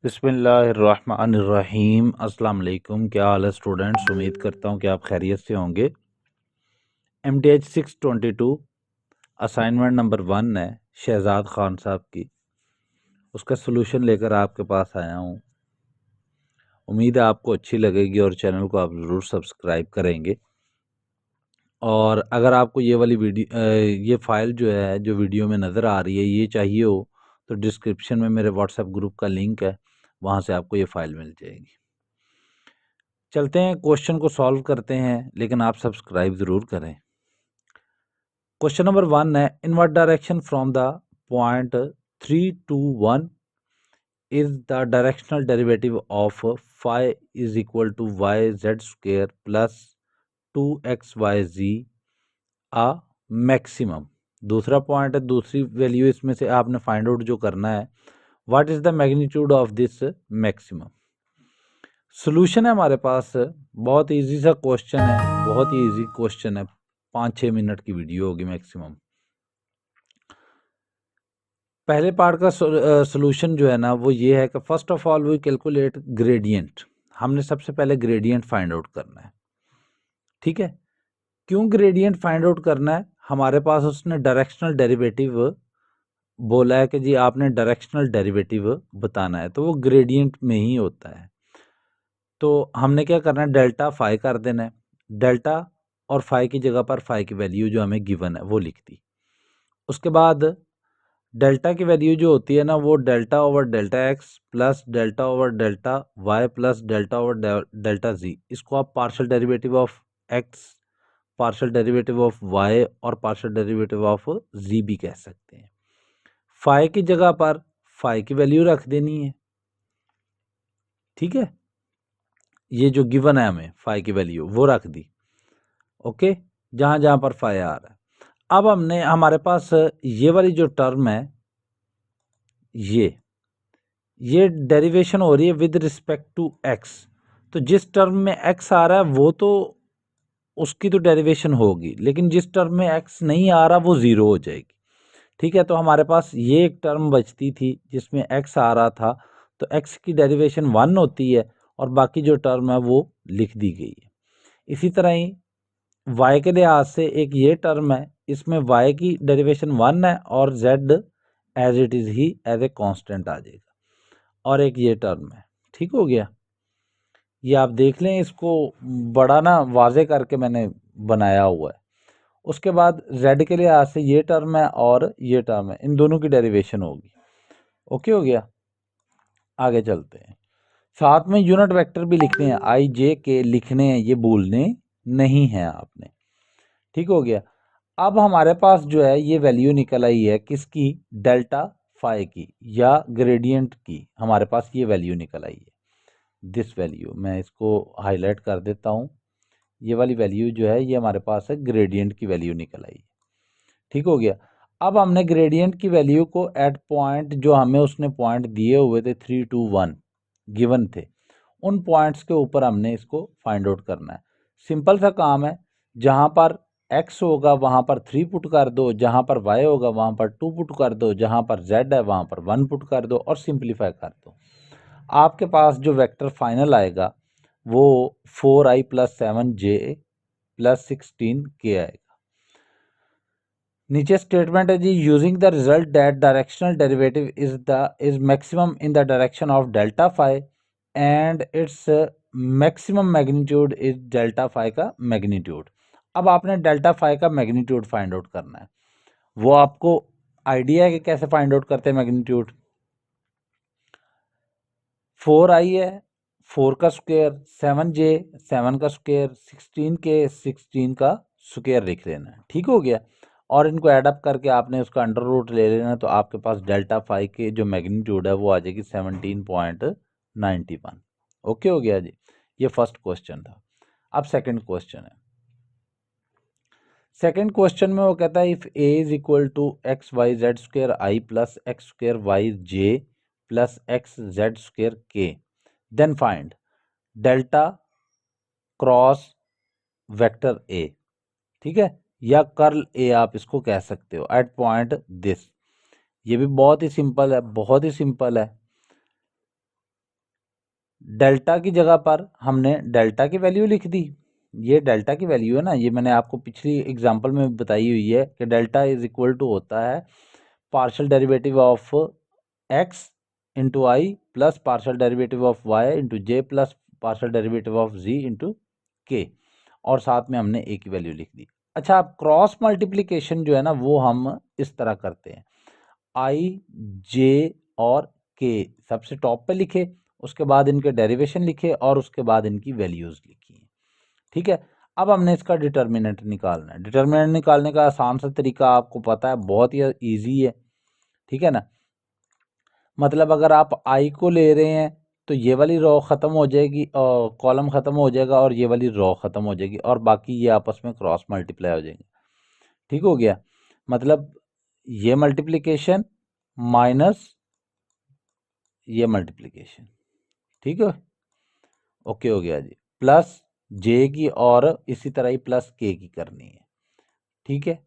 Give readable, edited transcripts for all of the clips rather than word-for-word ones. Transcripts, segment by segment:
बिस्मिल्लाहिर्रहमानिर्रहीम। अस्सलाम वालेकुम। क्या हाल है स्टूडेंट्स? उम्मीद करता हूँ कि आप खैरियत से होंगे। MTH 622 असाइनमेंट नंबर 1 है शहजाद खान साहब की, उसका सलूशन लेकर आपके पास आया हूँ। उम्मीद है आपको अच्छी लगेगी और चैनल को आप ज़रूर सब्सक्राइब करेंगे। और अगर आपको ये वाली ये फ़ाइल जो है, जो वीडियो में नज़र आ रही है, ये चाहिए हो तो डिस्क्रिप्शन में मेरे व्हाट्सएप ग्रुप का लिंक है, वहाँ से आपको ये फ़ाइल मिल जाएगी। चलते हैं क्वेश्चन को सॉल्व करते हैं, लेकिन आप सब्सक्राइब ज़रूर करें। क्वेश्चन नंबर 1 है, in what direction from the point 3 to 1 is the directional derivative of phi is equal to y z square plus 2xyz आ मैक्सिमम। दूसरा पॉइंट है, दूसरी वैल्यू इसमें से आपने फाइंड आउट जो करना है, what is the magnitude of this maximum. Solution है हमारे पास, बहुत इजी सा क्वेश्चन है, बहुत ही इजी क्वेश्चन है, 5-6 मिनट की वीडियो होगी मैक्सिमम। पहले पार्ट का सोल्यूशन जो है ना, वो ये है कि first of all we calculate gradient. हमने सबसे पहले ग्रेडियंट फाइंड आउट करना है, ठीक है। क्यों ग्रेडियंट फाइंड आउट करना है? हमारे पास उसने डायरेक्शनल डेरिवेटिव बोला है कि जी आपने डायरेक्शनल डेरिवेटिव बताना है, तो वो ग्रेडियंट में ही होता है। तो हमने क्या करना है, डेल्टा फाई कर देना है। डेल्टा और फाई की जगह पर फाई की वैल्यू जो हमें गिवन है वो लिख दी। उसके बाद डेल्टा की वैल्यू जो होती है ना, वो delta over delta x plus delta over delta y plus delta over delta z. इसको आप partial derivative of x, partial derivative of y और पार्शियल डेरिवेटिव ऑफ जी भी कह सकते हैं। फाई की जगह पर फाई की वैल्यू रख देनी है, ठीक है। ये जो गिवन है हमें फाई की वैल्यू वो रख दी, ओके, जहां जहां पर फाई आ रहा है। अब हमने, हमारे पास ये वाली जो टर्म है, ये डेरिवेशन हो रही है विद रिस्पेक्ट टू एक्स। तो जिस टर्म में एक्स आ रहा है वो तो उसकी तो डेरिवेशन होगी, लेकिन जिस टर्म में एक्स नहीं आ रहा वो ज़ीरो हो जाएगी, ठीक है। तो हमारे पास ये एक टर्म बचती थी जिसमें एक्स आ रहा था, तो एक्स की डेरिवेशन 1 होती है और बाकी जो टर्म है वो लिख दी गई है। इसी तरह ही y के लिहाज से एक ये टर्म है, इसमें y की डेरिवेशन 1 है और z एज इट इज़ ही एज ए कांस्टेंट आ जाएगा, और एक ये टर्म है, ठीक हो गया। ये आप देख लें, इसको बड़ा ना वाजे करके मैंने बनाया हुआ है। उसके बाद z के लिहाज से ये टर्म है और ये टर्म है, इन दोनों की डेरिवेशन होगी, ओके हो गया। आगे चलते हैं, साथ में यूनिट वेक्टर भी लिखने हैं, आई जे के लिखने हैं, ये भूलने नहीं है आपने, ठीक हो गया। अब हमारे पास जो है ये वैल्यू निकल आई है किसकी, डेल्टा फाई की या ग्रेडियंट की, हमारे पास ये वैल्यू निकल आई है। दिस वैल्यू मैं इसको हाईलाइट कर देता हूँ, ये वाली वैल्यू जो है ये हमारे पास है ग्रेडियंट की वैल्यू निकल आई है, ठीक हो गया। अब हमने ग्रेडियंट की वैल्यू को एट पॉइंट, जो हमें उसने पॉइंट दिए हुए थे 3 to 1 गिवन थे, उन पॉइंट्स के ऊपर हमने इसको फाइंड आउट करना है। सिंपल सा काम है, जहाँ पर x होगा वहाँ पर 3 पुट कर दो, जहाँ पर y होगा वहाँ पर 2 पुट कर दो, जहाँ पर z है वहाँ पर 1 पुट कर दो और सिंप्लीफाई कर दो। आपके पास जो वेक्टर फाइनल आएगा वो 4i plus 7j plus 16k आएगा। नीचे स्टेटमेंट है जी, using the result that directional derivative is maximum in the direction of delta phi and its maximum magnitude is delta phi का मैग्नीट्यूड। अब आपने डेल्टा फाई का मैग्नीट्यूड फाइंड आउट करना है। वो आपको आइडिया है कि कैसे फाइंड आउट करते हैं मैग्नीट्यूड। 4i है, 4 का स्क्वायर, 7j 7 का स्क्वायर, 16k 16 का स्क्वायर लिख लेना है, ठीक हो गया। और इनको ऐडअप करके आपने उसका अंडर रूट ले लेना है, तो आपके पास डेल्टा फाई के जो मैग्नीट्यूड है वो आ जाएगी 17.91, ओके हो गया जी। ये फर्स्ट क्वेश्चन था। अब सेकंड क्वेश्चन है। सेकंड क्वेश्चन में वो कहता है if A is equal to x y z square i plus x square y j plus x z square k, then find delta cross vector A, ठीक है, या कर्ल ए आप इसको कह सकते हो, एट पॉइंट दिस। ये भी बहुत ही सिंपल है, बहुत ही सिंपल है। डेल्टा की जगह पर हमने डेल्टा की वैल्यू लिख दी। ये डेल्टा की वैल्यू है ना, ये मैंने आपको पिछली एग्जांपल में बताई हुई है कि डेल्टा इज इक्वल टू होता है partial derivative of x into i plus partial derivative of y into j plus partial derivative of z into k, और साथ में हमने ए की वैल्यू लिख दी। अच्छा, अब क्रॉस मल्टीप्लिकेशन जो है ना वो हम इस तरह करते हैं, आई जे और के सबसे टॉप पे लिखे, उसके बाद इनके डेरिवेशन लिखे और उसके बाद इनकी वैल्यूज लिखी। ठीक है, अब हमने इसका डिटर्मिनेंट निकालना है। डिटर्मिनेंट निकालने का आसान सा तरीका आपको पता है, बहुत ही ईजी है। ठीक है ना, मतलब अगर आप आई को ले रहे हैं तो ये वाली रो ख़त्म हो जाएगी और कॉलम ख़त्म हो जाएगा और ये वाली रो ख़त्म हो जाएगी और बाकी ये आपस में क्रॉस मल्टीप्लाई हो जाएंगे। ठीक हो गया, मतलब ये मल्टीप्लिकेशन माइनस ये मल्टीप्लिकेशन। ठीक है, ओके हो गया जी, प्लस जे की और इसी तरह ही प्लस के की करनी है। ठीक है,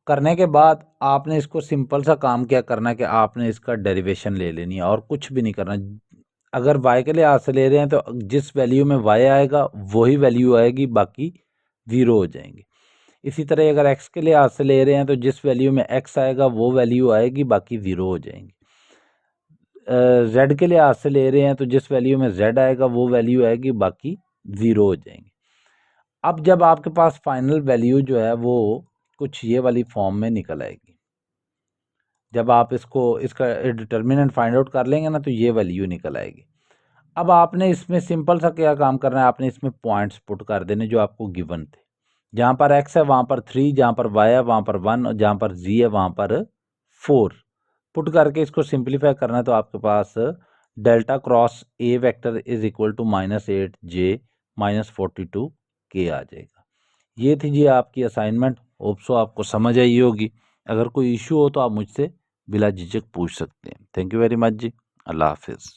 करने के बाद आपने इसको सिंपल सा काम क्या करना है कि आपने इसका डेरिवेशन ले लेनी है और कुछ भी नहीं करना। अगर y के लिए हाथ से ले रहे हैं तो जिस वैल्यू में y आएगा वही वैल्यू आएगी, बाकी ज़ीरो हो जाएंगे। इसी तरह अगर x के लिए हाथ से ले रहे हैं तो जिस वैल्यू में x आएगा वो वैल्यू आएगी, बाकी ज़ीरो हो जाएंगे। z के लिए हाथ से ले रहे हैं तो जिस वैल्यू में z आएगा वो वैल्यू आएगी, बाकी ज़ीरो हो जाएंगे। अब जब आपके पास फाइनल वैल्यू जो है वो कुछ ये वाली फॉर्म में निकल आएगी, जब आप इसका डिटर्मिनेंट फाइंड आउट कर लेंगे ना तो ये वैल्यू निकल आएगी। अब आपने इसमें सिंपल सा क्या काम करना है, आपने इसमें पॉइंट्स पुट कर देने जो आपको गिवन थे। जहाँ पर x है वहाँ पर 3, जहाँ पर y है वहाँ पर 1 और जहाँ पर z है वहाँ पर 4 पुट करके इसको सिंप्लीफाई करना है तो आपके पास delta cross a vector is equal to -8j -42k आ जाएगा। ये थी जी आपकी असाइनमेंट, होप सो आपको समझ आई होगी। अगर कोई इशू हो तो आप मुझसे बिला झिझक पूछ सकते हैं। थैंक यू वेरी मच जी, अल्लाह हाफिज़।